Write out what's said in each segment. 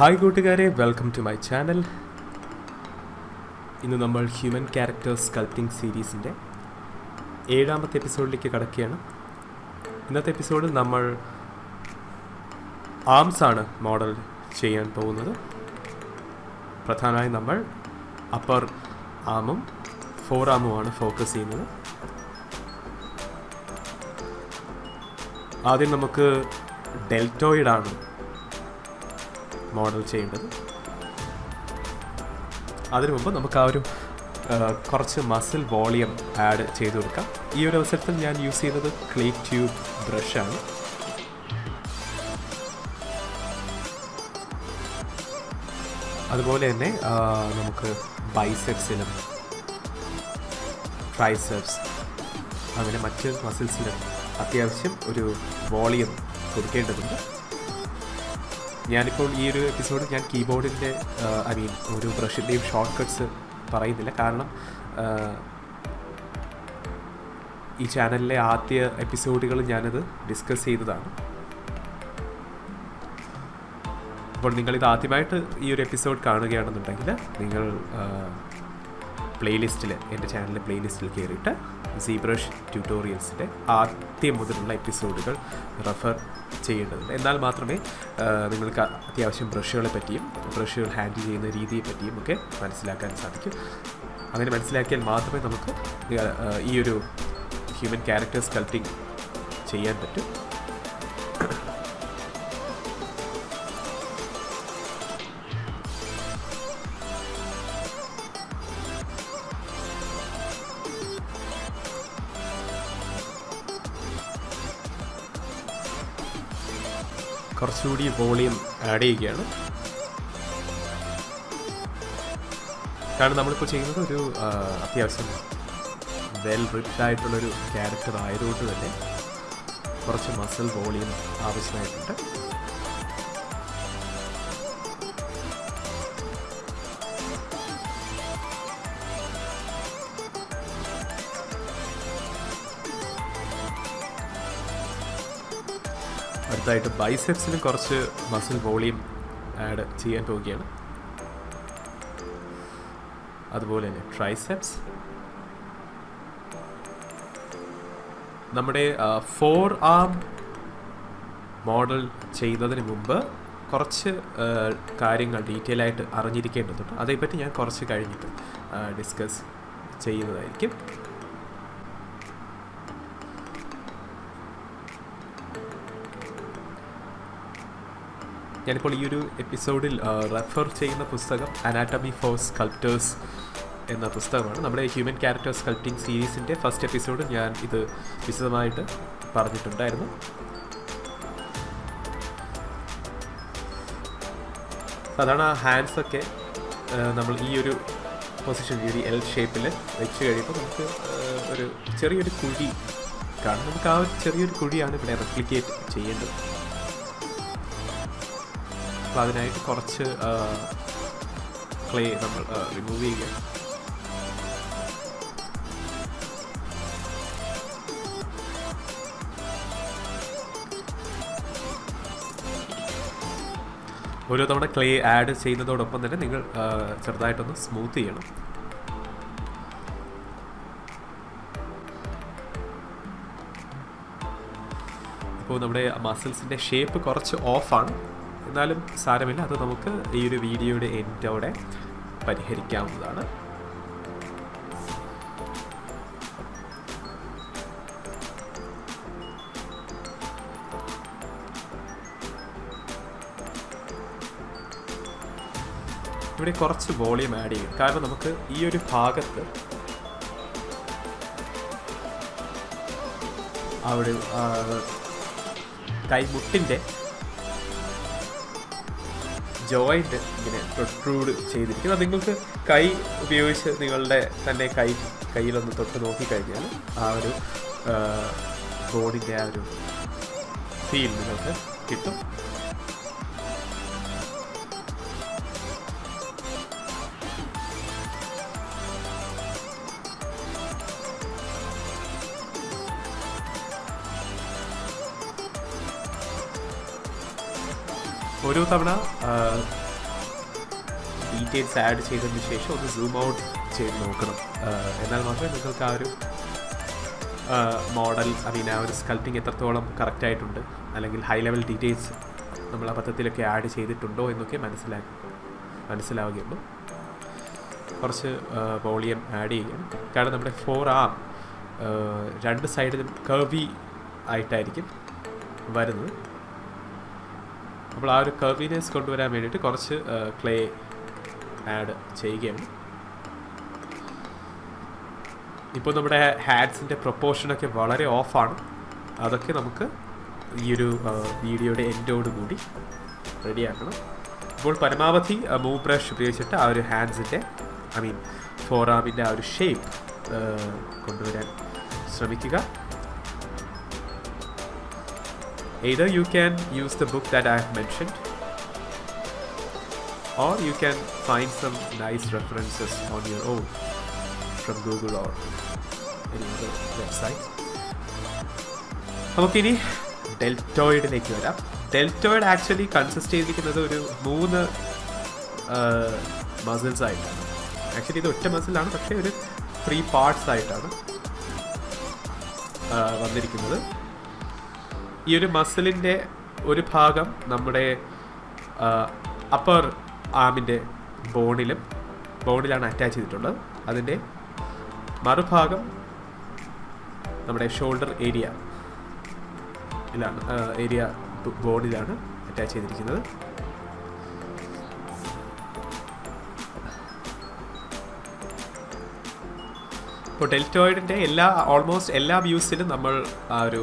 Hi കൂട്ടുകാരെ, welcome to my channel. ഇന്ന് നമ്മൾ ഹ്യൂമൻ ക്യാരക്ടേഴ്സ് സ്കൾപ്റ്റിംഗ് സീരീസിൻ്റെ 7ാമത്തെ എപ്പിസോഡിലേക്ക് കടക്കുകയാണ്. ഇന്നത്തെ എപ്പിസോഡിൽ നമ്മൾ ആംസാണ് മോഡൽ ചെയ്യാൻ പോകുന്നത്. പ്രധാനമായും നമ്മൾ അപ്പർ ആമും ഫോർ ആമുമാണ് ഫോക്കസ് ചെയ്യുന്നത്. ആദ്യം നമുക്ക് ഡെൽറ്റോയിഡാണ് മോഡൽ ചെയ്യേണ്ടത്. അതിനു മുമ്പ് നമുക്ക് ആ ഒരു കുറച്ച് മസിൽ വോളിയം ആഡ് ചെയ്ത് കൊടുക്കാം. ഈ ഒരു അവസരത്തിൽ ഞാൻ യൂസ് ചെയ്യുന്നത് ക്ലേ ട്യൂബ് ബ്രഷാണ്. അതുപോലെ തന്നെ നമുക്ക് ബൈസെപ്സിലും ട്രൈസെപ്സ് അങ്ങനെ മറ്റ് മസിൽസിലും അത്യാവശ്യം ഒരു വോളിയം കൊടുക്കേണ്ടതുണ്ട്. ഞാനിപ്പോൾ ഈ ഒരു എപ്പിസോഡിൽ ഞാൻ കീബോർഡിൻ്റെ ഒരു ബ്രഷിൻ്റെയും ഷോർട്ട് കട്ട്സ് പറയുന്നില്ല. കാരണം ഈ ചാനലിലെ ആദ്യ എപ്പിസോഡുകൾ ഞാനത് ഡിസ്കസ് ചെയ്തതാണ്. അപ്പോൾ നിങ്ങളിത് ആദ്യമായിട്ട് ഈ ഒരു എപ്പിസോഡ് കാണുകയാണെന്നുണ്ടെങ്കിൽ നിങ്ങൾ പ്ലേലിസ്റ്റിൽ, എൻ്റെ ചാനലിലെ പ്ലേലിസ്റ്റിൽ കയറിയിട്ട് ZBrush ട്യൂട്ടോറിയൽസിൻ്റെ ആദ്യം മുതലുള്ള എപ്പിസോഡുകൾ റെഫർ ചെയ്യേണ്ടതുണ്ട്. എന്നാൽ മാത്രമേ നിങ്ങൾക്ക് അത്യാവശ്യം ബ്രഷുകളെ പറ്റിയും ബ്രഷുകൾ ഹാൻഡിൽ ചെയ്യുന്ന രീതിയെ പറ്റിയും ഒക്കെ മനസ്സിലാക്കാൻ സാധിക്കും. അങ്ങനെ മനസ്സിലാക്കിയാൽ മാത്രമേ നമുക്ക് ഈ ഒരു ഹ്യൂമൻ ക്യാരക്ടർ സ്കൾപ്റ്റിംഗ് ചെയ്യാൻ പറ്റും. കുറച്ചുകൂടി വോളിയം ആഡ് ചെയ്യുകയാണ്. കാരണം നമ്മളിപ്പോൾ ചെയ്യുന്നത് ഒരു അത്യാവശ്യം വെൽ റിപ്ഡ് ആയിട്ടുള്ളൊരു ക്യാരക്ടർ ആയതുകൊണ്ട് തന്നെ കുറച്ച് മസിൽ വോളിയം ആവശ്യമായിട്ടുണ്ട്. അടുത്തായിട്ട് ബൈസെപ്സിന് കുറച്ച് മസിൽ വോളിയം ആഡ് ചെയ്യാൻ പോവുകയാണ്. അതുപോലെ തന്നെ ട്രൈസെപ്സ്. നമ്മുടെ ഫോർ ആം മോഡൽ ചെയ്യുന്നതിന് മുമ്പ് കുറച്ച് കാര്യങ്ങൾ ഡീറ്റെയിൽ ആയിട്ട് അറിഞ്ഞിരിക്കേണ്ടതുണ്ട്. അതേപ്പറ്റി ഞാൻ കുറച്ച് കഴിഞ്ഞിട്ട് ഡിസ്കസ് ചെയ്യുന്നതായിരിക്കും. ഞാനിപ്പോൾ ഈ ഒരു എപ്പിസോഡിൽ റെഫർ ചെയ്യുന്ന പുസ്തകം അനാറ്റമി ഫോർ സ്കൾപ്റ്റേഴ്സ് എന്ന പുസ്തകമാണ്. നമ്മുടെ ഹ്യൂമൻ ക്യാരക്ടർ സ്കൾപ്റ്റിംഗ് സീരീസിൻ്റെ ഫസ്റ്റ് എപ്പിസോഡ് ഞാൻ ഇത് വിശദമായിട്ട് പറഞ്ഞിട്ടുണ്ടായിരുന്നു. സാധാരണ ഹാൻഡ്സൊക്കെ നമ്മൾ ഈ ഒരു പൊസിഷൻ ഈ എൽ ഷേപ്പിൽ വെച്ച് കഴിയുമ്പോൾ നമുക്ക് ഒരു ചെറിയൊരു കുഴി കാണും. നമുക്ക് ആ ഒരു ചെറിയൊരു കുഴിയാണ് ഇവിടെ റെപ്ലിക്കേറ്റ് ചെയ്യേണ്ടത്. അപ്പോൾ അതിനായിട്ട് കുറച്ച് ക്ലേ നമ്മൾ റിമൂവ് ചെയ്യുകയാണ്. ഓരോ തവണ ക്ലേ ആഡ് ചെയ്യുന്നതോടൊപ്പം തന്നെ നിങ്ങൾ ചെറുതായിട്ടൊന്ന് സ്മൂത്ത് ചെയ്യണം. ഇപ്പോൾ നമ്മുടെ മസിൽസിൻ്റെ ഷേപ്പ് കുറച്ച് ഓഫാണ്. എന്നാലും സാരമില്ല, അത് നമുക്ക് ഈ ഒരു വീഡിയോയുടെ എൻഡോടെ പരിഹരിക്കാവുന്നതാണ്. ഇവിടെ കുറച്ച് വോളിയം ആഡ് ചെയ്യും. കാരണം നമുക്ക് ഈ ഒരു ഭാഗത്ത് അവിടെ കൈമുട്ടിൻ്റെ ജോയിൻ്റ് ഇങ്ങനെ പ്രൊട്രൂഡ് ചെയ്തിരിക്കും. അത് നിങ്ങൾക്ക് കൈ ഉപയോഗിച്ച് നിങ്ങളുടെ തന്നെ കയ്യിലൊന്ന് തൊട്ട് നോക്കിക്കഴിഞ്ഞാൽ ആ ഒരു ബോഡിൻ്റെ ആ ഒരു ഫീൽ നിങ്ങൾക്ക് കിട്ടും. ഓരോ തവണ ഡീറ്റെയിൽസ് ആഡ് ചെയ്തതിന് ശേഷം ഒന്ന് സൂം ഔട്ട് ചെയ്ത് നോക്കണം. എന്നാൽ മാത്രമേ നിങ്ങൾക്ക് ആ ഒരു മോഡൽ ആ ഒരു സ്കൾപ്റ്റിംഗ് എത്രത്തോളം കറക്റ്റായിട്ടുണ്ട്, അല്ലെങ്കിൽ ഹൈ ലെവൽ ഡീറ്റെയിൽസ് നമ്മൾ അബദ്ധത്തിലൊക്കെ ആഡ് ചെയ്തിട്ടുണ്ടോ എന്നൊക്കെ മനസ്സിലാവുകയുള്ളൂ. കുറച്ച് വോളിയം ആഡ് ചെയ്യാം. കാരണം നമ്മുടെ 4 ആം രണ്ട് സൈഡിലും കർവി ആയിട്ടായിരിക്കും വരുന്നത്. അപ്പോൾ ആ ഒരു കർവിനെസ് കൊണ്ടുവരാൻ വേണ്ടിയിട്ട് കുറച്ച് ക്ലേ ആഡ് ചെയ്യുകയാണ്. ഇപ്പോൾ നമ്മുടെ ഹാൻഡ്സിൻ്റെ പ്രൊപ്പോർഷനൊക്കെ വളരെ ഓഫാണ്. അതൊക്കെ നമുക്ക് ഈ ഒരു വീഡിയോയുടെ എൻഡോടുകൂടി റെഡിയാക്കണം. ഇപ്പോൾ പരമാവധി മൂവ് ബ്രഷ് ഉപയോഗിച്ചിട്ട് ആ ഒരു ഹാൻഡ്സിൻ്റെ 4 ആമിൻ്റെ ആ ഒരു ഷേപ്പ് കൊണ്ടുവരാൻ ശ്രമിക്കുക. Either you can use the book that I have mentioned, or you can find some nice references on your own from Google or any other website. നമുക്കിനി ഡെൽറ്റോയിഡിലേക്ക് വരാം. ഡെൽറ്റോയിഡ് ആക്ച്വലി കൺസിസ്റ്റ് ചെയ്തിരിക്കുന്നത് ഒരു 3 മസിൽസ് ആയിട്ടാണ്. Actually ഇത് ഒറ്റ മസിലാണ്, പക്ഷേ ഒരു 3 parts ആയിട്ടാണ് വന്നിരിക്കുന്നത്. ഈ ഒരു മസിലിൻ്റെ ഒരു ഭാഗം നമ്മുടെ അപ്പർ ആമിൻ്റെ ബോണിലാണ് അറ്റാച്ച് ചെയ്തിട്ടുള്ളത്. അതിൻ്റെ മറുഭാഗം നമ്മുടെ ഷോൾഡർ ഏരിയ ബോണിലാണ് അറ്റാച്ച് ചെയ്തിരിക്കുന്നത്. ഇപ്പോൾ ഡെൽറ്റോയിഡിൻ്റെ ഓൾമോസ്റ്റ് എല്ലാ വ്യൂസിലും നമ്മൾ ആ ഒരു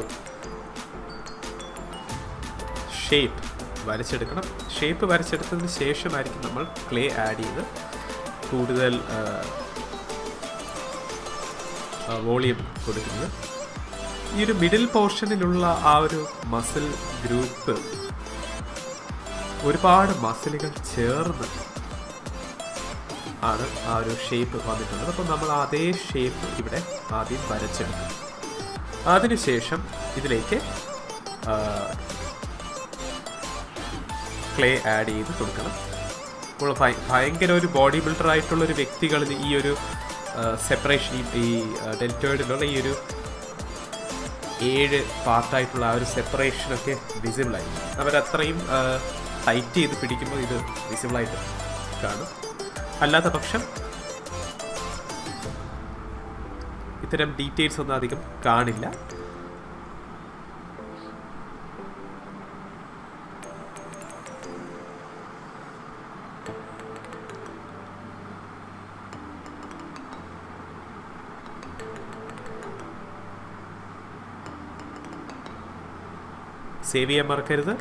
ഷേപ്പ് വരച്ചെടുക്കണം. ഷേപ്പ് വരച്ചെടുത്തതിന് ശേഷമായിരിക്കും നമ്മൾ ക്ലേ ആഡ് ചെയ്ത് കൂടുതൽ വോളിയം കൊടുക്കുന്നത്. ഈ ഒരു മിഡിൽ പോർഷനിലുള്ള ആ ഒരു മസിൽ ഗ്രൂപ്പ് ഒരുപാട് മസിലുകൾ ചേർന്ന് ആണ് ആ ഒരു ഷേപ്പ് വന്നിട്ടുള്ളത്. അപ്പോൾ നമ്മൾ അതേ ഷേപ്പ് ഇവിടെ ആദ്യം വരച്ചെടുക്കും. അതിനുശേഷം ഇതിലേക്ക് ക്ലേ ആഡ് ചെയ്ത് കൊടുക്കണം. അപ്പോൾ ഭയങ്കര ഒരു ബോഡി ബിൽഡർ ആയിട്ടുള്ളൊരു വ്യക്തികളിൽ ഈ ഒരു സെപ്പറേഷൻ, ഈ ഡെൽറ്റോയിഡിലുള്ള ഈ ഒരു 7 പാർട്ടായിട്ടുള്ള ആ ഒരു സെപ്പറേഷനൊക്കെ വിസിബിളായി. അവരത്രയും ടൈറ്റ് ചെയ്ത് പിടിക്കുമ്പോൾ ഇത് വിസിബിളായിട്ട് കാണും. അല്ലാത്ത പക്ഷം ഇത്തരം ഡീറ്റെയിൽസ് ഒന്നും അധികം കാണില്ല. സേവ് ചെയ്യാൻ മറക്കരുത്.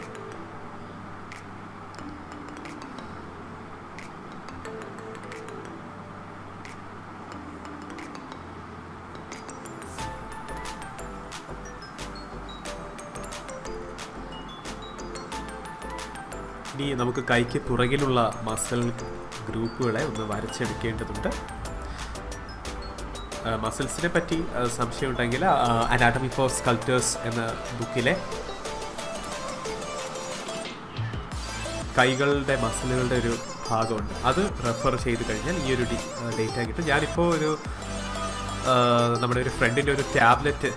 ഇനി നമുക്ക് കൈക്ക് പുറകിലുള്ള മസിൽ ഗ്രൂപ്പുകളെ ഒന്ന് വരച്ചെടുക്കേണ്ടതുണ്ട്. മസിൽസിനെ പറ്റി സംശയമുണ്ടെങ്കിൽ അനാട്ടമി ഫോർ സ്കൾപ്റ്റേഴ്സ് എന്ന ബുക്കിലെ കൈകളുടെ മസിലുകളുടെ ഒരു ഭാഗമുണ്ട്. അത് റെഫർ ചെയ്ത് കഴിഞ്ഞാൽ ഈ ഒരു ഡേറ്റ കിട്ടും. ഞാനിപ്പോൾ നമ്മുടെ ഒരു ഫ്രണ്ടിൻ്റെ ഒരു ടാബ്ലറ്റ്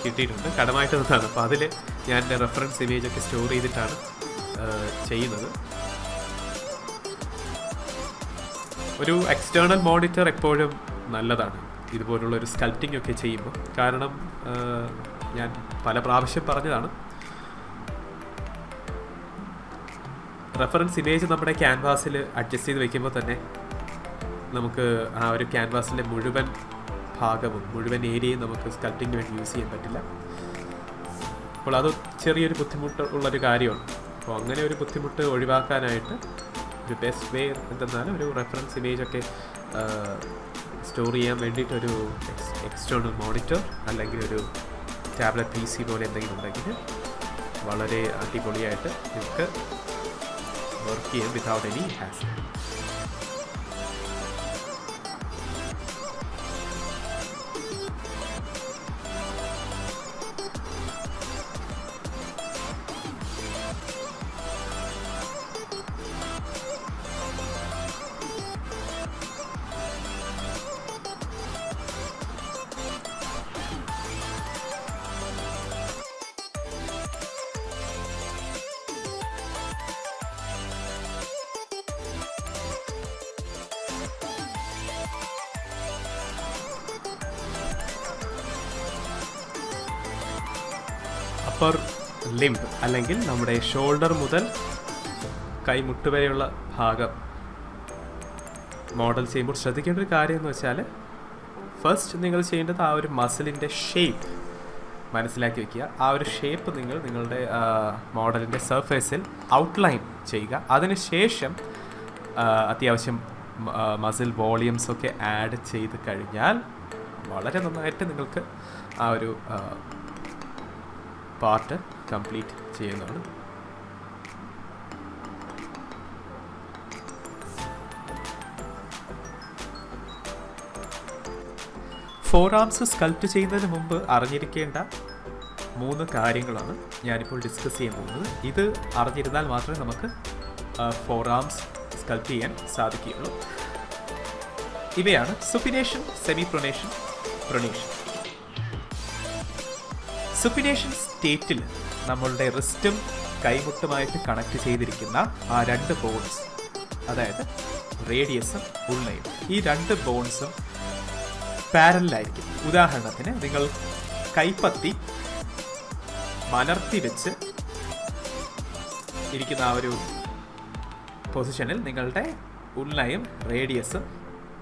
കിട്ടിയിട്ടുണ്ട്, കടമായിട്ട് നിന്നാണ്. അപ്പോൾ അതിൽ ഞാൻ എൻ്റെ റെഫറൻസ് ഇമേജൊക്കെ സ്റ്റോർ ചെയ്തിട്ടാണ് ചെയ്യുന്നത്. ഒരു എക്സ്റ്റേണൽ മോണിറ്റർ എപ്പോഴും നല്ലതാണ് ഇതുപോലുള്ളൊരു സ്കൾപ്റ്റിംഗ് ഒക്കെ ചെയ്യുമ്പോൾ. കാരണം ഞാൻ പല പ്രാവശ്യം പറഞ്ഞതാണ്, റെഫറൻസ് ഇമേജ് നമ്മുടെ ക്യാൻവാസിൽ അഡ്ജസ്റ്റ് ചെയ്ത് വയ്ക്കുമ്പോൾ തന്നെ നമുക്ക് ആ ഒരു ക്യാൻവാസിൻ്റെ മുഴുവൻ ഏരിയയും നമുക്ക് സ്കൾപ്റ്റിങ്ങിന് വേണ്ടി യൂസ് ചെയ്യാൻ പറ്റില്ല. അപ്പോൾ അത് ചെറിയൊരു ബുദ്ധിമുട്ട് ഉള്ളൊരു കാര്യമാണ്. അപ്പോൾ അങ്ങനെ ഒരു ബുദ്ധിമുട്ട് ഒഴിവാക്കാനായിട്ട് ഒരു ബെസ്റ്റ് വേ എന്തെന്നാൽ ഒരു റെഫറൻസ് ഇമേജൊക്കെ സ്റ്റോർ ചെയ്യാൻ വേണ്ടിയിട്ടൊരു എക്സ്റ്റേണൽ മോണിറ്റർ അല്ലെങ്കിൽ ഒരു ടാബ്ലറ്റ് PC പോലെ എന്തെങ്കിലും ഉണ്ടെങ്കിൽ വളരെ അടിപൊളിയായിട്ട് നിങ്ങൾക്ക് വർക്ക് ചെയ്യാം without any hazel. Upper limb അല്ലെങ്കിൽ നമ്മുടെ ഷോൾഡർ മുതൽ കൈമുട്ട് വരെയുള്ള ഭാഗം മോഡൽ ചെയ്യുമ്പോൾ ശ്രദ്ധിക്കേണ്ട ഒരു കാര്യം എന്ന് വെച്ചാൽ, ഫസ്റ്റ് നിങ്ങൾ ചെയ്യേണ്ടത് ആ ഒരു മസിലിൻ്റെ ഷേപ്പ് മനസ്സിലാക്കി വെക്കുക. ആ ഒരു ഷേപ്പ് നിങ്ങളുടെ മോഡലിൻ്റെ സർഫേസിൽ ഔട്ട്ലൈൻ ചെയ്യുക. അതിനുശേഷം അത്യാവശ്യം മസിൽ വോളിയൂംസ് ഒക്കെ ആഡ് ചെയ്ത് കഴിഞ്ഞാൽ വളരെ നന്നായിട്ട് നിങ്ങൾക്ക് ആ ഒരു പാർട്ട് കംപ്ലീറ്റ് ചെയ്യുന്നതാണ്. ഫോർ ആംസ് സ്കൾപ്റ്റ് ചെയ്യുന്നതിന് മുമ്പ് അറിഞ്ഞിരിക്കേണ്ട 3 കാര്യങ്ങളാണ് ഞാനിപ്പോൾ ഡിസ്കസ് ചെയ്യാൻ പോകുന്നത്. ഇത് അറിഞ്ഞിരുന്നാൽ മാത്രമേ നമുക്ക് ഫോർ ആംസ് സ്കൾപ്റ്റ് ചെയ്യാൻ സാധിക്കുകയുള്ളൂ. ഇവയാണ് സുപ്പിനേഷൻ, സെമി പ്രൊനേഷൻ, പ്രൊനേഷൻ. സുപ്പിനേഷൻ സ്റ്റേറ്റിൽ നമ്മളുടെ റിസ്റ്റും കൈമുട്ടുമായിട്ട് കണക്ട് ചെയ്തിരിക്കുന്ന ആ 2 ബോൺസ്, അതായത് റേഡിയസും ഉൾനയും, ഈ 2 ബോൺസും പാരലായിരിക്കും. ഉദാഹരണത്തിന് നിങ്ങൾ കൈപ്പത്തി മലർത്തി വെച്ച് ഇരിക്കുന്ന ആ ഒരു പൊസിഷനിൽ നിങ്ങളുടെ ഉൾനയും റേഡിയസും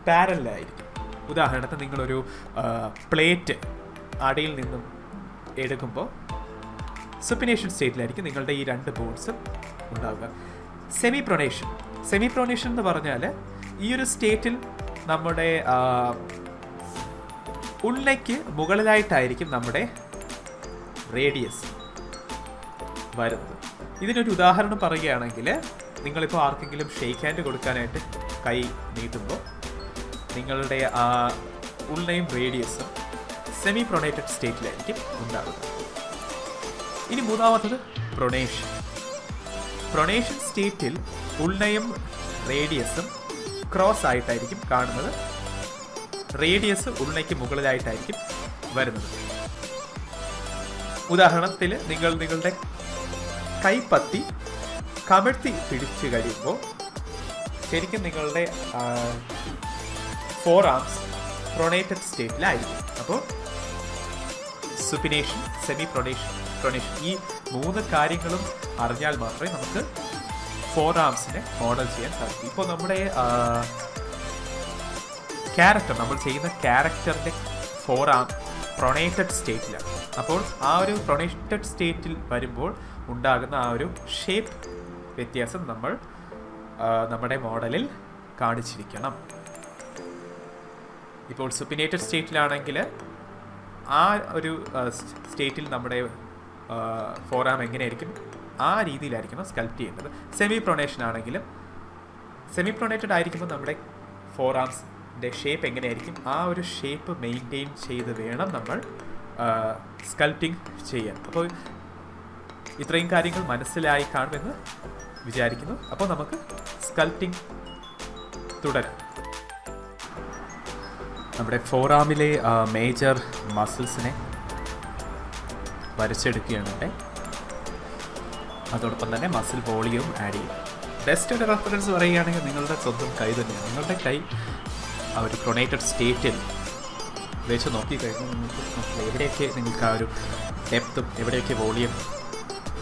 പാരലായിരിക്കും. ഉദാഹരണത്തിന് നിങ്ങളൊരു പ്ലേറ്റ് അടിയിൽ നിന്നും എടുക്കുമ്പോൾ സുപ്പിനേഷൻ സ്റ്റേറ്റിലായിരിക്കും നിങ്ങളുടെ ഈ 2 ബോൺസും ഉണ്ടാവുക. സെമി പ്രൊനേഷൻ എന്ന് പറഞ്ഞാൽ ഈ ഒരു സ്റ്റേറ്റിൽ നമ്മുടെ ഉള്ളിലേക്ക് മുകളിലായിട്ടായിരിക്കും നമ്മുടെ റേഡിയസ് വരുന്നത്. ഇതിനൊരു ഉദാഹരണം പറയുകയാണെങ്കിൽ, നിങ്ങളിപ്പോൾ ആർക്കെങ്കിലും ഷെയ്ക്ക് ഹാൻഡ് കൊടുക്കാനായിട്ട് കൈ നീട്ടുമ്പോൾ നിങ്ങളുടെ ആ ഉള്ളിയും റേഡിയസും സെമി പ്രൊണേറ്റഡ് സ്റ്റേറ്റിലായിരിക്കും ഉണ്ടാകുന്നത്. ഇനി മൂന്നാമത്തത് പ്രൊണേഷൻ സ്റ്റേറ്റിൽ ഉള്ളിയും റേഡിയസും ക്രോസ് ആയിട്ടായിരിക്കും കാണുന്നത്. റേഡിയസ് ഉള്ളിലേക്ക് മുകളിലായിട്ടായിരിക്കും വരുന്നത്. ഉദാഹരണത്തിൽ നിങ്ങളുടെ കൈപ്പത്തി കമഴ്ത്തി പിടിച്ചു കഴിയുമ്പോൾ ശരിക്കും നിങ്ങളുടെ ഫോർ ആംസ് പ്രൊണേറ്റഡ് സ്റ്റേറ്റിലായിരിക്കും. അപ്പോൾ സുപ്പിനേഷൻ, സെമി പ്രൊണേഷൻ, ഈ 3 കാര്യങ്ങളും അറിഞ്ഞാൽ മാത്രമേ നമുക്ക് ഫോർ ആംസിനെ മോഡൽ ചെയ്യാൻ സാധിക്കൂ. ഇപ്പോൾ നമ്മുടെ നമ്മൾ ചെയ്യുന്ന ക്യാരക്ടറിൻ്റെ ഫോർ ആം പ്രൊണേറ്റഡ് സ്റ്റേറ്റിലാണ്. അപ്പോൾ ആ ഒരു പ്രൊണേറ്റഡ് സ്റ്റേറ്റിൽ വരുമ്പോൾ ഉണ്ടാകുന്ന ആ ഒരു ഷേപ്പ് വ്യത്യാസം നമ്മൾ നമ്മുടെ മോഡലിൽ കാണിച്ചിരിക്കണം. ഇപ്പോൾ സുപ്പിനേറ്റഡ് സ്റ്റേറ്റിലാണെങ്കിൽ ആ ഒരു സ്റ്റേറ്റിൽ നമ്മുടെ ഫോർ ആം എങ്ങനെയായിരിക്കും ആ രീതിയിലായിരിക്കണം സ്കൾപ്റ്റ് ചെയ്യേണ്ടത്. സെമി പ്രൊണേറ്റഡ് ആയിരിക്കുമ്പോൾ നമ്മുടെ ഫോർ ആംസിൻ്റെ ഷേപ്പ് എങ്ങനെയായിരിക്കും, ആ ഒരു ഷേപ്പ് മെയിൻറ്റെയിൻ ചെയ്ത് വേണം നമ്മൾ സ്കൾപ്റ്റിംഗ് ചെയ്യാൻ. അപ്പോൾ ഇത്രയും കാര്യങ്ങൾ മനസ്സിലായി കാണുമെന്ന് വിചാരിക്കുന്നു. അപ്പോൾ നമുക്ക് സ്കൾപ്റ്റിംഗ് തുടരാം. നമ്മുടെ ഫോർ ആമിലെ മേജർ മസിൽസിനെ വരച്ചെടുക്കുകയാണ് ഇവിടെ. അതോടൊപ്പം തന്നെ മസിൽ വോളിയം ആഡ് ചെയ്യും. ബെസ്റ്റ് ഒരു റെഫറൻസ് പറയുകയാണെങ്കിൽ നിങ്ങളുടെ സ്വന്തം കൈ തന്നെയാണ്. നിങ്ങളുടെ കൈ ആ ഒരു പ്രൊണേറ്റഡ് സ്റ്റേറ്റിൽ വെച്ച് നോക്കിക്കഴിഞ്ഞാൽ നിങ്ങൾക്ക് എവിടെയൊക്കെ നിങ്ങൾക്ക് ആ ഒരു ഡെപ്തും എവിടെയൊക്കെ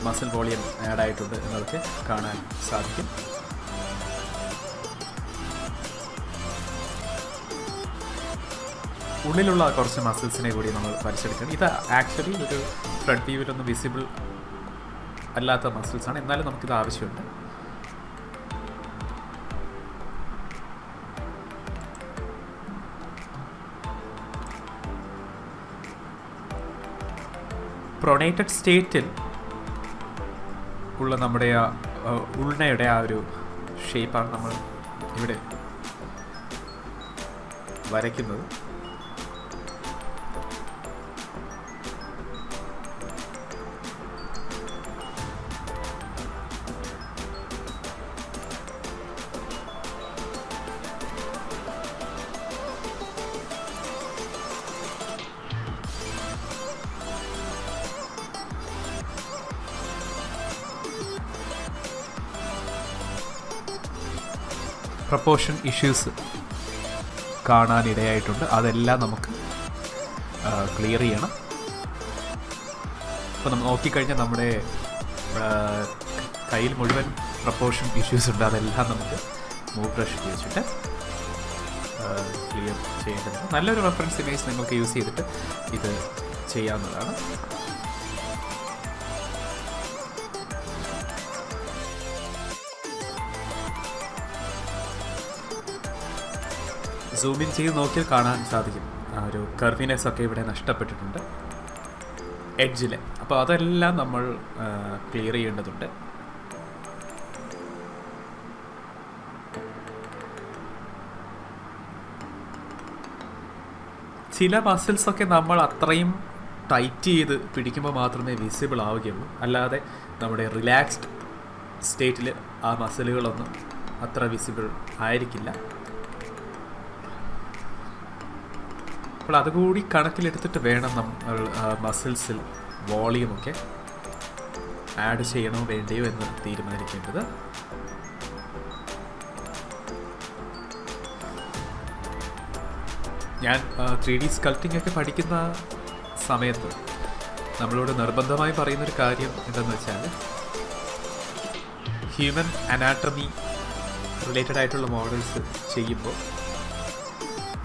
മസിൽ വോളിയം ആഡ് ആയിട്ടുണ്ട് എന്നതൊക്കെ കാണാൻ സാധിക്കും. ഉള്ളിലുള്ള കുറച്ച് മസിൽസിനെ കൂടി നമ്മൾ വരച്ചെടുക്കണം. ഇത് ആക്ച്വലി ഒരു ഫ്രണ്ട് വ്യൂവിലൊന്നും വിസിബിൾ അല്ലാത്ത മസിൽസാണ്, എന്നാലും നമുക്കിത് ആവശ്യമുണ്ട്. പ്രൊണേറ്റഡ് സ്റ്റേറ്റിൽ ഉള്ള നമ്മുടെ ആ ഉൾനയുടെ ആ ഒരു ഷേപ്പാണ് നമ്മൾ ഇവിടെ വരയ്ക്കുന്നത്. പ്രപ്പോർഷൻ ഇഷ്യൂസ് കാണാനിടയായിട്ടുണ്ട്. അതെല്ലാം നമുക്ക് ക്ലിയർ ചെയ്യണം. അപ്പോൾ നമ്മൾ നോക്കിക്കഴിഞ്ഞാൽ നമ്മുടെ കയ്യിൽ മുഴുവൻ പ്രപ്പോർഷൻ ഇഷ്യൂസ് ഉണ്ട്. അതെല്ലാം നമുക്ക് മൂവ് ബ്രഷ് ഉപയോഗിച്ചിട്ട് ക്ലിയർ ചെയ്യേണ്ടത്. നല്ലൊരു റെഫറൻസ് ഇമേജ് നിങ്ങൾക്ക് യൂസ് ചെയ്തിട്ട് ഇത് ചെയ്യാവുന്നതാണ്. സൂം ഇൻ ചെയ്ത് നോക്കിയാൽ കാണാൻ സാധിക്കും ആ ഒരു കർവിനെസ് ഒക്കെ ഇവിടെ നഷ്ടപ്പെട്ടിട്ടുണ്ട് എഡ്ജിൽ. അപ്പോൾ അതെല്ലാം നമ്മൾ ക്ലിയർ ചെയ്യേണ്ടതുണ്ട്. ചില മസിൽസൊക്കെ നമ്മൾ അത്രയും ടൈറ്റ് ചെയ്ത് പിടിക്കുമ്പോൾ മാത്രമേ വിസിബിൾ ആവുകയുള്ളൂ. അല്ലാതെ നമ്മുടെ റിലാക്സ്ഡ് സ്റ്റേറ്റിൽ ആ മസിലുകളൊന്നും അത്ര വിസിബിൾ ആയിരിക്കില്ല. അപ്പോൾ അതുകൂടി കണക്കിലെടുത്തിട്ട് വേണം നമ്മൾ മസിൽസിൽ വോളിയമൊക്കെ ആഡ് ചെയ്യണോ വേണ്ടയോ എന്ന് തീരുമാനിക്കേണ്ടത്. ഞാൻ 3D സ്കൾപ്റ്റിംഗ് ഒക്കെ പഠിക്കുന്ന സമയത്ത് നമ്മളോട് നിർബന്ധമായി പറയുന്നൊരു കാര്യം എന്തെന്ന് വെച്ചാൽ ഹ്യൂമൻ അനാട്ടമി റിലേറ്റഡ് ആയിട്ടുള്ള മോഡൽസ് ചെയ്യുമ്പോൾ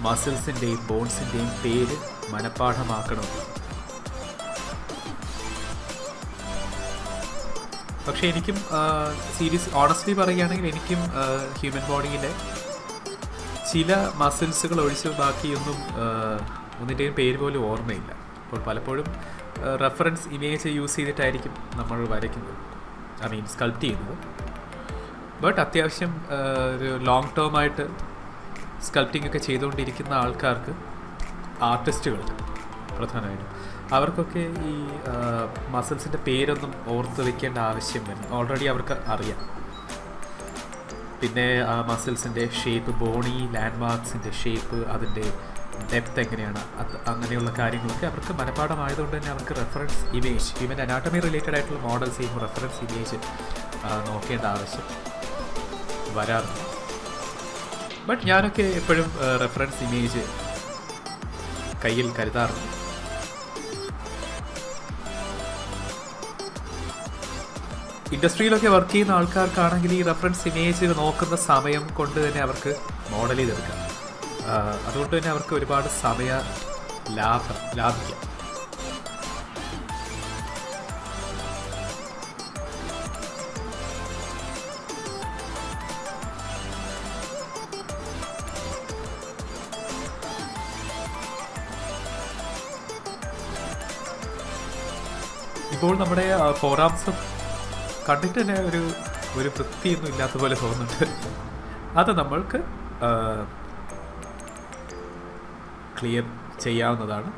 മസിൽസിൻ്റെയും ബോൺസിൻ്റെയും പേര് മനഃപ്പാഠമാക്കണം. പക്ഷേ എനിക്കും ഓണസ്റ്റ്ലി പറയുകയാണെങ്കിൽ എനിക്കും ഹ്യൂമൻ ബോഡിയിലെ ചില മസിൽസുകൾ ഒഴിച്ച് ബാക്കിയൊന്നും ഒന്നിൻ്റെയും പേര് പോലും ഓർമ്മയില്ല. അപ്പോൾ പലപ്പോഴും റെഫറൻസ് ഇമേജ് യൂസ് ചെയ്തിട്ടായിരിക്കും നമ്മൾ വരയ്ക്കുന്നത്, സ്കൾപ്റ്റ് ചെയ്യുന്നത്. ബട്ട് അത്യാവശ്യം ഒരു ലോങ് ടേം ആയിട്ട് സ്കൾപ്റ്റിംഗ് ഒക്കെ ചെയ്തുകൊണ്ടിരിക്കുന്ന ആൾക്കാർക്ക്, ആർട്ടിസ്റ്റുകൾക്ക് പ്രധാനമായിട്ടും, അവർക്കൊക്കെ ഈ മസിൽസിൻ്റെ പേരൊന്നും ഓർത്ത് വയ്ക്കേണ്ട ആവശ്യം വരും. ഓൾറെഡി അവർക്ക് അറിയാം. പിന്നെ ആ മസിൽസിൻ്റെ ഷേപ്പ്, ബോണി ലാൻഡ്മാർക്സിൻ്റെ ഷേപ്പ്, അതിൻ്റെ ഡെപ്ത് എങ്ങനെയാണ്, അങ്ങനെയുള്ള കാര്യങ്ങളൊക്കെ അവർക്ക് മനഃപ്പാഠമായതുകൊണ്ട് തന്നെ അവർക്ക് reference image, human anatomy related ആയിട്ടുള്ള മോഡൽസ് ചെയ്യുമ്പോൾ റെഫറൻസ് ഇമേജ് നോക്കേണ്ട ആവശ്യം വരാറുണ്ട്. ബട്ട് ഞാനൊക്കെ എപ്പോഴും റെഫറൻസ് ഇമേജ് കയ്യിൽ കരുതാറുണ്ട്. ഇൻഡസ്ട്രിയിലൊക്കെ വർക്ക് ചെയ്യുന്ന ആൾക്കാർക്കാണെങ്കിൽ ഈ റെഫറൻസ് ഇമേജ് നോക്കുന്ന സമയം കൊണ്ട് തന്നെ അവർക്ക് മോഡൽ ചെയ്തെടുക്കാം. അതുകൊണ്ട് തന്നെ അവർക്ക് ഒരുപാട് സമയ ലാഭിക്കാം. ഇപ്പോൾ നമ്മുടെ ഫോറാംസ് കണ്ടിട്ട് തന്നെ ഒരു വൃത്തിയൊന്നും ഇല്ലാത്ത പോലെ തോന്നുന്നുണ്ട്. അത് നമ്മൾക്ക് ക്ലിയർ ചെയ്യാവുന്നതാണ്.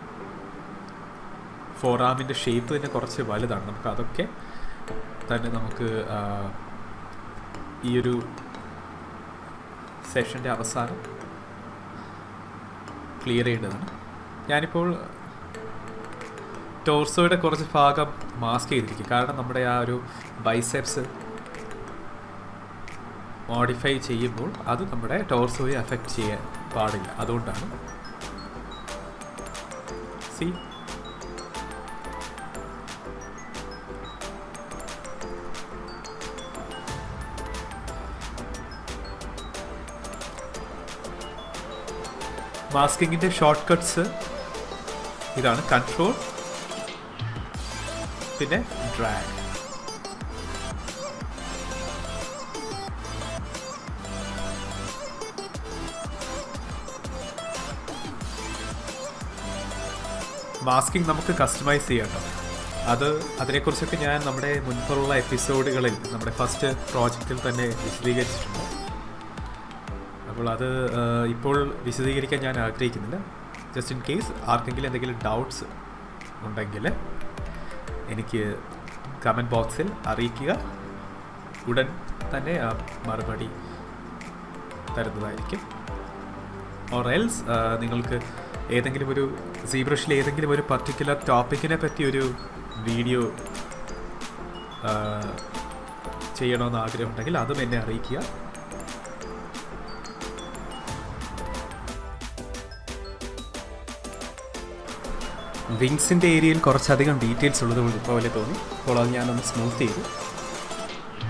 ഫോറാമിൻ്റെ ഷേപ്പ് തന്നെ കുറച്ച് വലുതാണ്. നമുക്ക് അതൊക്കെ തന്നെ നമുക്ക് ഈ ഒരു സെഷൻ്റെ അവസാനം ക്ലിയർ ചെയ്യേണ്ടതാണ്. ഞാനിപ്പോൾ ടോർസോയുടെ കുറച്ച് ഭാഗം മാസ്ക് ചെയ്തിരിക്കും. കാരണം നമ്മുടെ ആ ഒരു ബൈസെപ്സ് മോഡിഫൈ ചെയ്യുമ്പോൾ അത് നമ്മുടെ ടോർസോയെ അഫക്റ്റ് ചെയ്യാൻ പാടില്ല. അതുകൊണ്ടാണ്. സി മാസ്കിങ്ങിൻ്റെ ഷോർട്ട് കട്ട്സ് ഇതാണ്: കൺട്രോൾ, പിന്നെ ഡ്രാഗ്. മാസ്കിങ് നമുക്ക് കസ്റ്റമൈസ് ചെയ്യണം. അതിനെക്കുറിച്ചൊക്കെ ഞാൻ നമ്മുടെ മുൻപുള്ള എപ്പിസോഡുകളിൽ, നമ്മുടെ ഫസ്റ്റ് പ്രോജക്റ്റിൽ തന്നെ വിശദീകരിച്ചിട്ടുണ്ട്. അപ്പോൾ അത് ഇപ്പോൾ വിശദീകരിക്കാൻ ഞാൻ ആഗ്രഹിക്കുന്നില്ല. ജസ്റ്റ് ഇൻ കേസ് ആർക്കെങ്കിലും എന്തെങ്കിലും ഡൗട്ട്സ് ഉണ്ടെങ്കിൽ എനിക്ക് കമൻറ്റ് ബോക്സിൽ അറിയിക്കുക. ഉടൻ തന്നെ മറുപടി തരുന്നതായിരിക്കും. ഓർ എൽസ് നിങ്ങൾക്ക് ഏതെങ്കിലും ഒരു സീബ്രഷിൽ ഏതെങ്കിലും ഒരു പർട്ടിക്കുലർ ടോപ്പിക്കിനെ പറ്റി ഒരു വീഡിയോ ചെയ്യണമെന്ന് ആഗ്രഹമുണ്ടെങ്കിൽ അതും എന്നെ അറിയിക്കുക. വിങ്സിൻ്റെ ഏരിയയിൽ കുറച്ചധികം ഡീറ്റെയിൽസ് ഉള്ളത് പോലെ തോന്നി. അപ്പോൾ അത് ഞാനൊന്ന് സ്മൂത്ത് ചെയ്തു.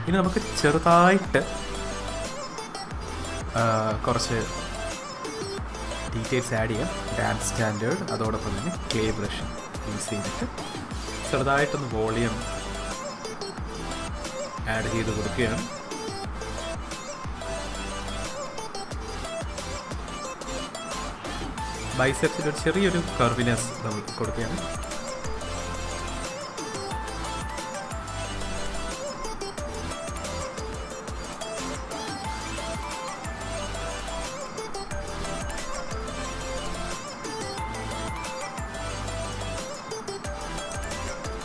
ഇനി നമുക്ക് ചെറുതായിട്ട് കുറച്ച് ഡീറ്റെയിൽസ് ആഡ് ചെയ്യാം. ഡാൻസ് സ്റ്റാൻഡേർഡ് അതോടൊപ്പം തന്നെ ക്ലേ ബ്രഷ് യൂസ് ചെയ്തിട്ട് ചെറുതായിട്ടൊന്ന് വോളിയം ആഡ് ചെയ്ത് കൊടുക്കുകയാണ്. ബൈസെപ്സിൽ ഒരു ചെറിയൊരു കർവിനെസ് നമ്മൾ കൊടുക്കുകയാണ്.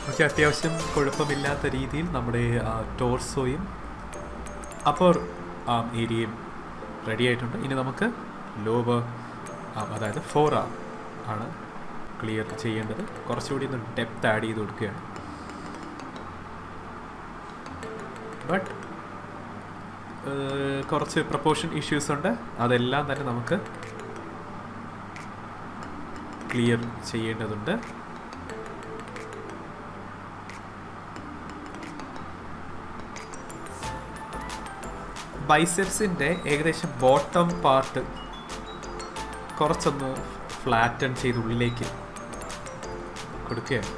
ഓക്കെ, അത്യാവശ്യം കുഴപ്പമില്ലാത്ത രീതിയിൽ നമ്മുടെ ടോർസോയും അപ്പർ ഏരിയയും റെഡി ആയിട്ടുണ്ട്. ഇനി നമുക്ക് ലോവർ അതായത് ഫോർ ആണ് ക്ലിയർ ചെയ്യേണ്ടത്. കുറച്ചുകൂടി ഒന്ന് ഡെപ്ത് ആഡ് ചെയ്ത് കൊടുക്കുകയാണ്. ബട്ട് കുറച്ച് പ്രപ്പോർഷൻ ഇഷ്യൂസ് ഉണ്ട്, അതെല്ലാം തന്നെ നമുക്ക് ക്ലിയർ ചെയ്യേണ്ടതുണ്ട്. ബൈസെപ്സിൻ്റെ ഏകദേശം ബോട്ടം പാർട്ട് കുറച്ചൊന്ന് ഫ്ലാറ്റൺ ചെയ്ത് ഉള്ളിലേക്ക് കൊടുക്കുകയാണ്.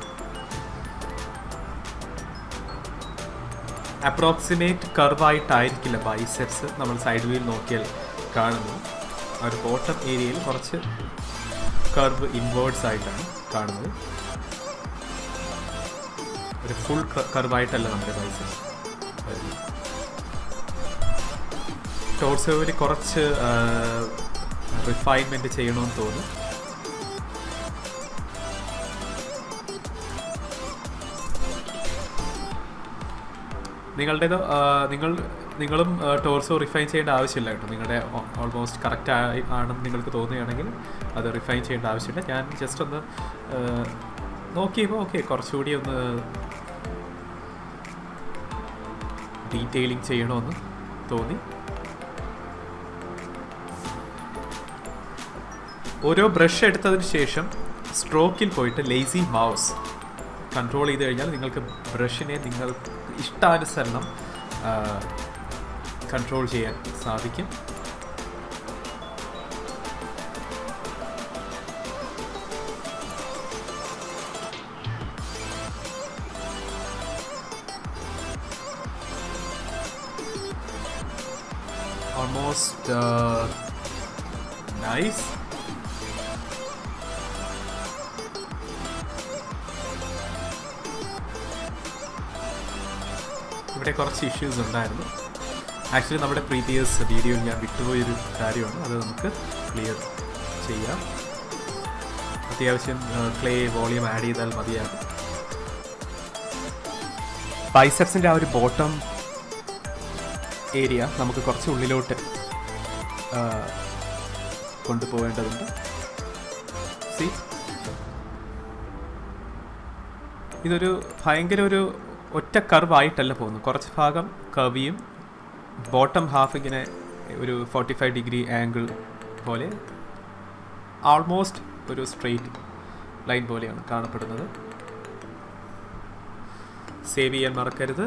അപ്രോക്സിമേറ്റ് കർവായിട്ടായിരിക്കില്ല ബൈസെപ്സ് നമ്മൾ സൈഡ് വ്യൂയിൽ നോക്കിയാൽ കാണുന്നത്. ആ ഒരു ബോട്ടം ഏരിയയിൽ കുറച്ച് കർവ് ഇൻവേർഡ്സ് ആയിട്ടാണ് കാണുന്നത്. ഒരു ഫുൾ കർവായിട്ടല്ല നമ്മുടെ ബൈസെപ്സ് വരുന്നത്. ടോർസോയിൽ കുറച്ച് റിഫൈൻമെൻറ്റ് ചെയ്യണമെന്ന് തോന്നുന്നു. നിങ്ങളും ടോർസോ റിഫൈൻ ചെയ്യേണ്ട ആവശ്യമില്ല കേട്ടോ. നിങ്ങളുടെ ഓൾമോസ്റ്റ് കറക്റ്റ് ആണെന്ന് നിങ്ങൾക്ക് തോന്നുകയാണെങ്കിൽ അത് റിഫൈൻ ചെയ്യേണ്ട ആവശ്യമില്ല. ഞാൻ ജസ്റ്റ് ഒന്ന് നോക്കിയപ്പോൾ ഓക്കെ, കുറച്ചുകൂടി ഒന്ന് ഡീറ്റെയിലിംഗ് ചെയ്യണമെന്ന് തോന്നി. ഓരോ ബ്രഷ് എടുത്തതിന് ശേഷം സ്ട്രോക്കിൽ പോയിട്ട് ലേസി മൗസ് കൺട്രോൾ ചെയ്ത് കഴിഞ്ഞാൽ നിങ്ങൾക്ക് ബ്രഷിനെ നിങ്ങൾക്ക് ഇഷ്ടാനുസരണം കൺട്രോൾ ചെയ്യാൻ സാധിക്കും. Almost nice. ഇവിടെ കുറച്ച് ഇഷ്യൂസ് ഉണ്ടായിരുന്നു. ആക്ച്വലി നമ്മുടെ പ്രീവിയസ് വീഡിയോയിൽ ഞാൻ വിട്ടുപോയൊരു കാര്യമാണ്, അത് നമുക്ക് ക്ലിയർ ചെയ്യാം. അത്യാവശ്യം ക്ലേ വോളിയം ആഡ് ചെയ്താൽ മതിയാകും. ബൈസെപ്സിൻ്റെ ആ ഒരു ബോട്ടം ഏരിയ നമുക്ക് കുറച്ച് ഉള്ളിലോട്ട് കൊണ്ടുപോകേണ്ടതുണ്ട്. സി, ഇതൊരു ഭയങ്കര ഒരു ഒറ്റ കർവായിട്ടല്ല പോകുന്നു. കുറച്ച് ഭാഗം കവിയും ബോട്ടം ഹാഫ് ഇങ്ങനെ ഒരു 45 ഡിഗ്രി ആംഗിൾ പോലെ ആൾമോസ്റ്റ് ഒരു സ്ട്രെയിറ്റ് ലൈൻ പോലെയാണ് കാണപ്പെടുന്നത്. സേവ് ചെയ്യാൻ മറക്കരുത്.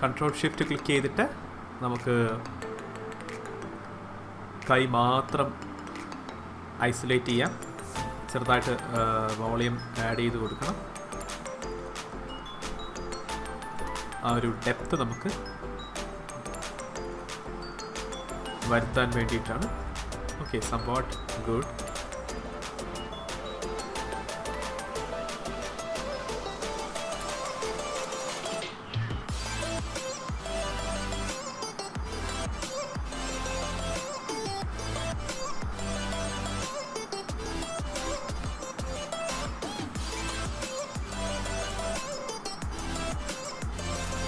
കൺട്രോൾ ഷിഫ്റ്റ് ക്ലിക്ക് ചെയ്തിട്ട് നമുക്ക് കൈ മാത്രം ഐസൊലേറ്റ് ചെയ്യാം. ചെറുതായിട്ട് വോളിയം ആഡ് ചെയ്ത് കൊടുക്കണം. ആ ഒരു ഡെപ്ത് നമുക്ക് വരുത്താൻ വേണ്ടിയിട്ടാണ്. Okay, somewhat good.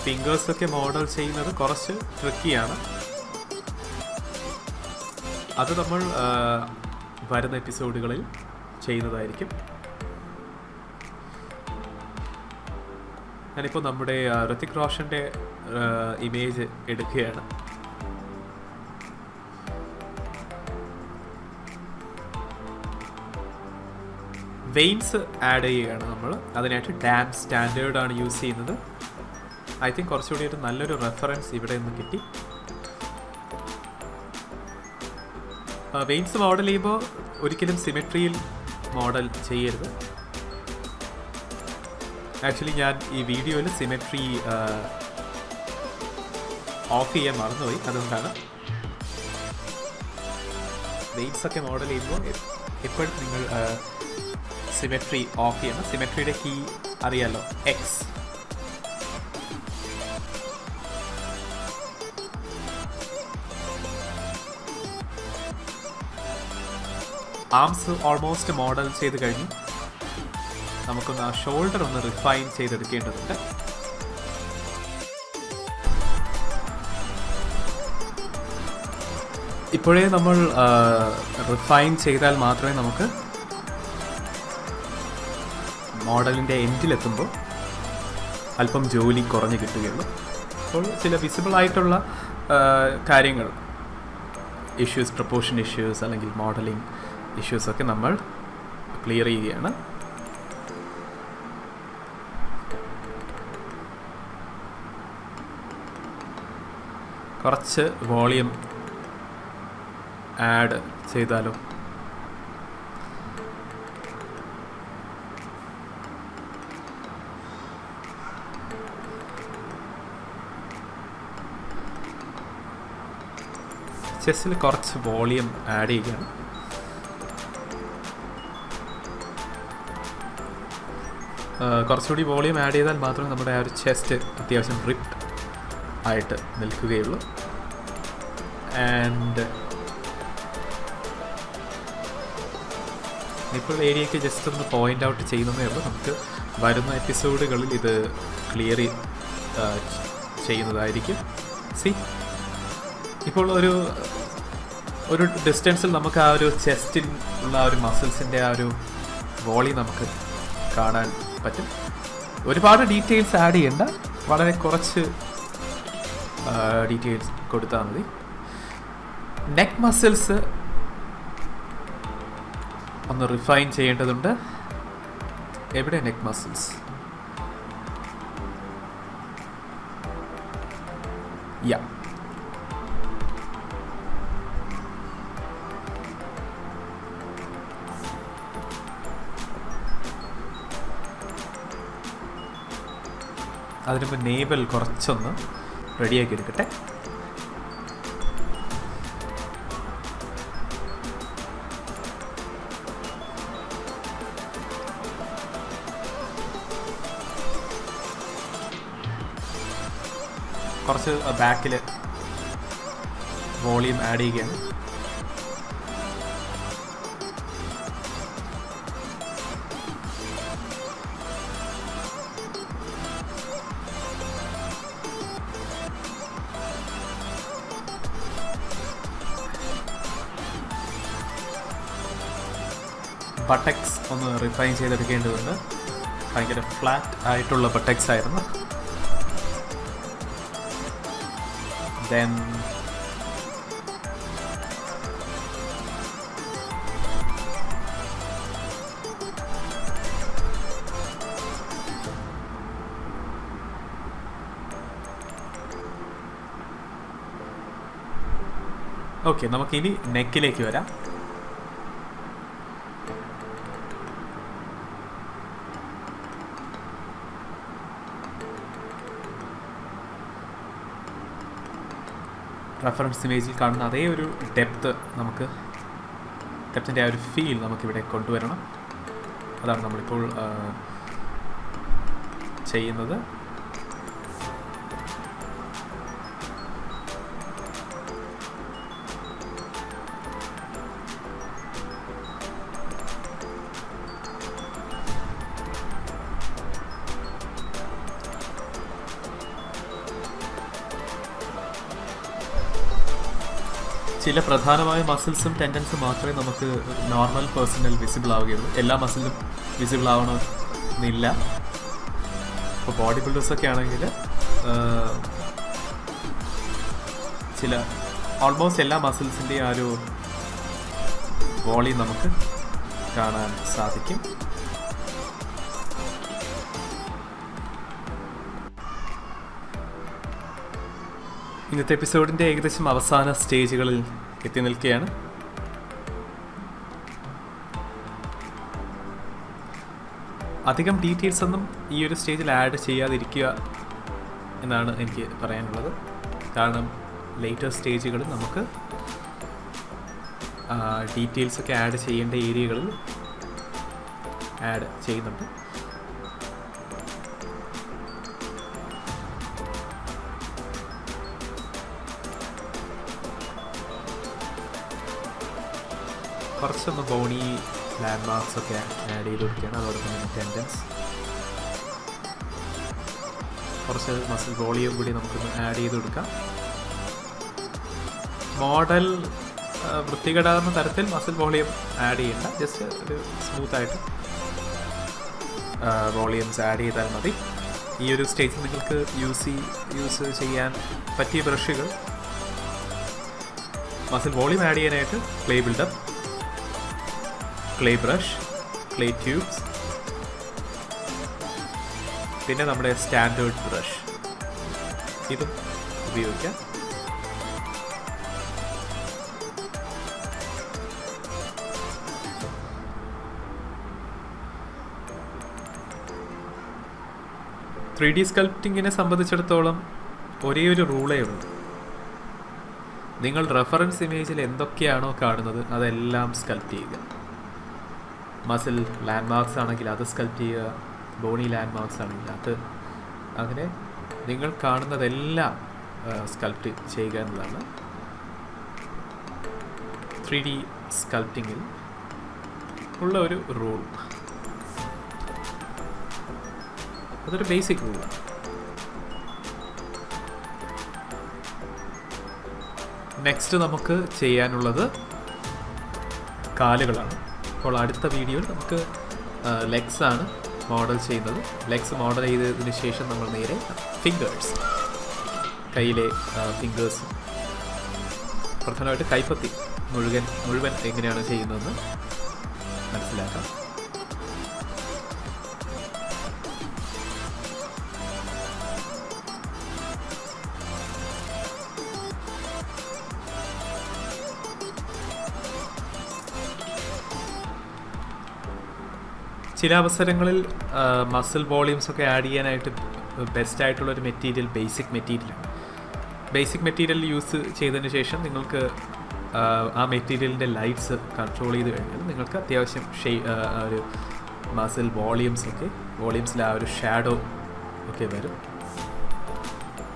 ഫിംഗേഴ്സൊക്കെ മോഡൽ ചെയ്യുന്നത് കുറച്ച് ട്രിക്കിയാണ്. അത് നമ്മൾ വരുന്ന എപ്പിസോഡുകളിൽ ചെയ്യുന്നതായിരിക്കും. ഞാനിപ്പോൾ നമ്മുടെ ഋതിക് റോഷൻ്റെ ഇമേജ് എടുക്കുകയാണ്. വെയിൻസ് ആഡ് ചെയ്യുകയാണ് നമ്മൾ. അതിനായിട്ട് ഡാം സ്റ്റാൻഡേർഡാണ് യൂസ് ചെയ്യുന്നത്. ഐ തിങ്ക് കുറച്ചുകൂടി ഒരു നല്ലൊരു റെഫറൻസ് ഇവിടെ നിന്ന് കിട്ടി. വെയിൻസ് മോഡൽ ചെയ്യുമ്പോൾ ഒരിക്കലും സിമെട്രിയിൽ മോഡൽ ചെയ്യരുത്. ആക്ച്വലി ഞാൻ ഈ വീഡിയോയിൽ സിമെട്രി ഓഫ് ചെയ്യാൻ മറന്നുപോയി. അതുകൊണ്ടാണ് വെയിൻസ് ഒക്കെ മോഡൽ ചെയ്യുമ്പോൾ എപ്പോഴും നിങ്ങൾ സിമെട്രി ഓഫ് ചെയ്യണം. സിമെട്രിയുടെ കീ അറിയാലോ, എക്സ്. ആംസ് ഓൾമോസ്റ്റ് മോഡൽ ചെയ്ത് കഴിഞ്ഞു. നമുക്കൊന്ന് ആ ഷോൾഡർ ഒന്ന് റിഫൈൻ ചെയ്തെടുക്കേണ്ടതുണ്ട്. ഇപ്പോഴേ നമ്മൾ റിഫൈൻ ചെയ്താൽ മാത്രമേ നമുക്ക് മോഡലിൻ്റെ എൻഡിലെത്തുമ്പോൾ അല്പം ജോലി കുറഞ്ഞ് കിട്ടുകയുള്ളൂ. അപ്പോൾ ചില വിസിബിളായിട്ടുള്ള കാര്യങ്ങൾ, ഇഷ്യൂസ്, പ്രപ്പോർഷൻ ഇഷ്യൂസ് അല്ലെങ്കിൽ മോഡലിംഗ് ഇഷ്യൂസൊക്കെ നമ്മൾ ക്ലിയർ ചെയ്യുകയാണ്. കുറച്ച് വോളിയം ആഡ് ചെയ്താലോ? ചെസ്റ്റിൽ കുറച്ച് വോളിയം ആഡ് ചെയ്യുകയാണ്. കുറച്ചുകൂടി വോളിയം ആഡ് ചെയ്താൽ മാത്രമേ നമ്മുടെ ആ ഒരു ചെസ്റ്റ് അത്യാവശ്യം റിപ്ഡ് ആയിട്ട് നിൽക്കുകയുള്ളൂ. ആൻഡ് ഇപ്പോൾ ഏരിയയ്ക്ക് ജസ്റ്റ് ഒന്ന് പോയിൻ്റ് ഔട്ട് ചെയ്യുന്നതേ ഉള്ളൂ. നമുക്ക് വരുന്ന എപ്പിസോഡുകളിൽ ഇത് ക്ലിയർ ചെയ്യുന്നതായിരിക്കും. സി, ഇപ്പോൾ ഒരു ഡിസ്റ്റൻസിൽ നമുക്ക് ആ ഒരു ചെസ്റ്റിൽ ഉള്ള ആ ഒരു മസിൽസിൻ്റെ ആ ഒരു വോളി നമുക്ക് കാണാൻ പറ്റും. ഒരുപാട് ഡീറ്റെയിൽസ് ആഡ് ചെയ്യേണ്ട, വളരെ കുറച്ച് ഡീറ്റെയിൽസ് കൊടുത്താൽ മതി. നെക്ക് മസിൽസ് ഒന്ന് റിഫൈൻ ചെയ്യേണ്ടതുണ്ട്. എവിടെ നെക്ക് മസിൽസ്? യാ, അതിനുമ്പോൾ നേബൽ കുറച്ചൊന്ന് റെഡിയാക്കി എടുക്കട്ടെ. കുറച്ച് ബാക്കിൽ വോളിയം ആഡ് ചെയ്യുകയാണ്. ബട്ടക്സ് ഒന്ന് റിഫൈൻ ചെയ്തെടുക്കേണ്ടതുണ്ട്. ഭയങ്കര ഫ്ലാറ്റ് ആയിട്ടുള്ള ബട്ടക്സ് ആയിരുന്നു. ദെൻ ഓക്കെ, നമുക്കിനി നെക്കിലേക്ക് വരാം. റെഫറൻസ് ഇമേജിൽ കാണുന്ന അതേ ഒരു ഡെപ്തിൻ്റെ ആ ഒരു ഫീൽ നമുക്കിവിടെ കൊണ്ടുവരണം. അതാണ് നമ്മളിപ്പോൾ ചെയ്യുന്നത്. ചില പ്രധാനമായ മസിൽസും ടെൻഡൻസും മാത്രമേ നമുക്ക് നോർമൽ പേഴ്സണൽ വിസിബിൾ ആവുകയുള്ളൂ. എല്ലാ മസിലും വിസിബിൾ ആവണമെന്നില്ല. ഇപ്പോൾ ബോഡി ബിൽഡേഴ്സൊക്കെ ആണെങ്കിൽ ഓൾമോസ്റ്റ് എല്ലാ മസിൽസിൻ്റെയും ആ ഒരു വോളിയം നമുക്ക് കാണാൻ സാധിക്കും. ഇന്നത്തെ എപ്പിസോഡിൻ്റെ ഏകദേശം അവസാന സ്റ്റേജുകളിൽ എത്തി നിൽക്കുകയാണ്. അധികം ഡീറ്റെയിൽസ് ഒന്നും ഈ ഒരു സ്റ്റേജിൽ ആഡ് ചെയ്യാതിരിക്കുക എന്നാണ് എനിക്ക് പറയാനുള്ളത്. കാരണം ലേറ്റർ സ്റ്റേജുകളിൽ നമുക്ക് ഡീറ്റെയിൽസൊക്കെ ആഡ് ചെയ്യേണ്ട ഏരിയകളിൽ ആഡ് ചെയ്യുന്നുണ്ട്. കുറച്ചൊന്ന് ബോണി ലാൻഡ് മാർക്സൊക്കെ ആഡ് ചെയ്ത് കൊടുക്കുകയാണ്. അതോടൊപ്പം തന്നെ ടെൻഡൻസ്, കുറച്ച് മസിൽ വോളിയം കൂടി നമുക്കൊന്ന് ആഡ് ചെയ്ത് കൊടുക്കാം. മോഡൽ വൃത്തികെടാകുന്ന തരത്തിൽ മസിൽ വോളിയം ആഡ് ചെയ്യണ്ട, ജസ്റ്റ് ഒരു സ്മൂത്തായിട്ട് വോളിയംസ് ആഡ് ചെയ്താൽ മതി. ഈ ഒരു സ്റ്റേജിൽ നിങ്ങൾക്ക് യൂസ് ചെയ്യാൻ പറ്റിയ ബ്രഷുകൾ, മസിൽ വോളിയം ആഡ് ചെയ്യാനായിട്ട് clay buildup, clay brush, clay tubes, പിന്നെ നമ്മുടെ സ്റ്റാൻഡേർഡ് ബ്രഷ്, ഇതും ഉപയോഗിക്കാം. ത്രീ ഡി സ്കൾപ്റ്റിങ്ങിനെ സംബന്ധിച്ചിടത്തോളം ഒരേ ഒരു റൂളേ ഉള്ളൂ. നിങ്ങൾ റെഫറൻസ് ഇമേജിൽ എന്തൊക്കെയാണോ കാണുന്നത് അതെല്ലാം സ്കൾപ്റ്റ് ചെയ്യുക. മസിൽ ലാൻഡ് മാർക്സ് ആണെങ്കിൽ അത് സ്കൾപ്റ്റ് ചെയ്യുക, ബോണി ലാൻഡ് മാർക്സ് ആണെങ്കിൽ അത്, അങ്ങനെ നിങ്ങൾ കാണുന്നതെല്ലാം സ്കൾപ്റ്റ് ചെയ്യുക എന്നതാണ് 3D സ്കൾപ്റ്റിങ്ങിൽ ഉള്ള ഒരു റൂൾ. അതൊരു ബേസിക് റൂളാണ്. നെക്സ്റ്റ് നമുക്ക് ചെയ്യാനുള്ളത് കാലുകളാണ്. അപ്പോൾ അടുത്ത വീഡിയോയിൽ നമുക്ക് ലെഗ്സ് ആണ് മോഡൽ ചെയ്യുന്നത്. ലെഗ്സ് മോഡൽ ചെയ്തതിന് ശേഷം നമ്മൾ നേരെ ഫിംഗേഴ്സ്, കയ്യിലെ ഫിംഗേഴ്സ്, പ്രധാനമായിട്ട് കൈപ്പത്തി മുഴുവൻ എങ്ങനെയാണ് ചെയ്യുന്നതെന്ന് മനസ്സിലാക്കാം. ചില അവസരങ്ങളിൽ മസിൽ വോളിയൂംസ് ഒക്കെ ആഡ് ചെയ്യാനായിട്ട് ബെസ്റ്റ് ആയിട്ടുള്ളൊരു മെറ്റീരിയൽ ബേസിക് മെറ്റീരിയലാണ്. ബേസിക് മെറ്റീരിയൽ യൂസ് ചെയ്തതിന് ശേഷം നിങ്ങൾക്ക് ആ മെറ്റീരിയലിൻ്റെ ലൈറ്റ്സ് കൺട്രോൾ ചെയ്ത് കഴിഞ്ഞാൽ നിങ്ങൾക്ക് അത്യാവശ്യം ഒരു മസിൽ വോളിയൂംസിൽ ആ ഒരു ഷാഡോ ഒക്കെ വരും.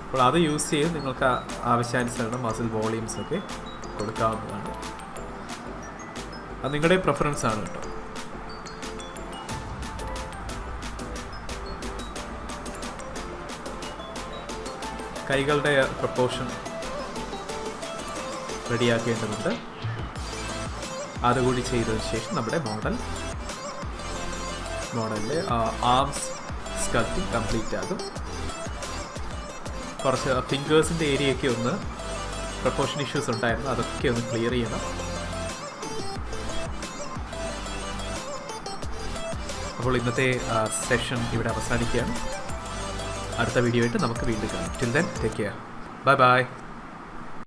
അപ്പോൾ അത് യൂസ് ചെയ്ത് നിങ്ങൾക്ക് ആവശ്യാനുസരണം മസിൽ വോളിയൂംസൊക്കെ കൊടുക്കാവുന്നതാണ്. അത് നിങ്ങളുടെ പ്രിഫറൻസ് ആണ് കേട്ടോ. കൈകളുടെ പ്രപ്പോർഷൻ റെഡിയാക്കേണ്ടതുണ്ട്. അതുകൂടി ചെയ്തതിന് ശേഷം നമ്മുടെ മോഡലിലെ ആംസ് സ്കൾപ്റ്റിംഗ് കംപ്ലീറ്റ് ആകും. കുറച്ച് ഫിംഗേഴ്സിൻ്റെ ഏരിയയൊക്കെ ഒന്ന് പ്രപ്പോർഷൻ ഇഷ്യൂസ് ഉണ്ടായിരുന്നു, അതൊക്കെ ഒന്ന് ക്ലിയർ ചെയ്യണം. അപ്പോൾ ഇന്നത്തെ സെഷൻ ഇവിടെ അവസാനിക്കുകയാണ്. അടുത്ത വീഡിയോ ആയിട്ട് നമുക്ക് വീണ്ടും കാണാം. Till then take care. Bye bye.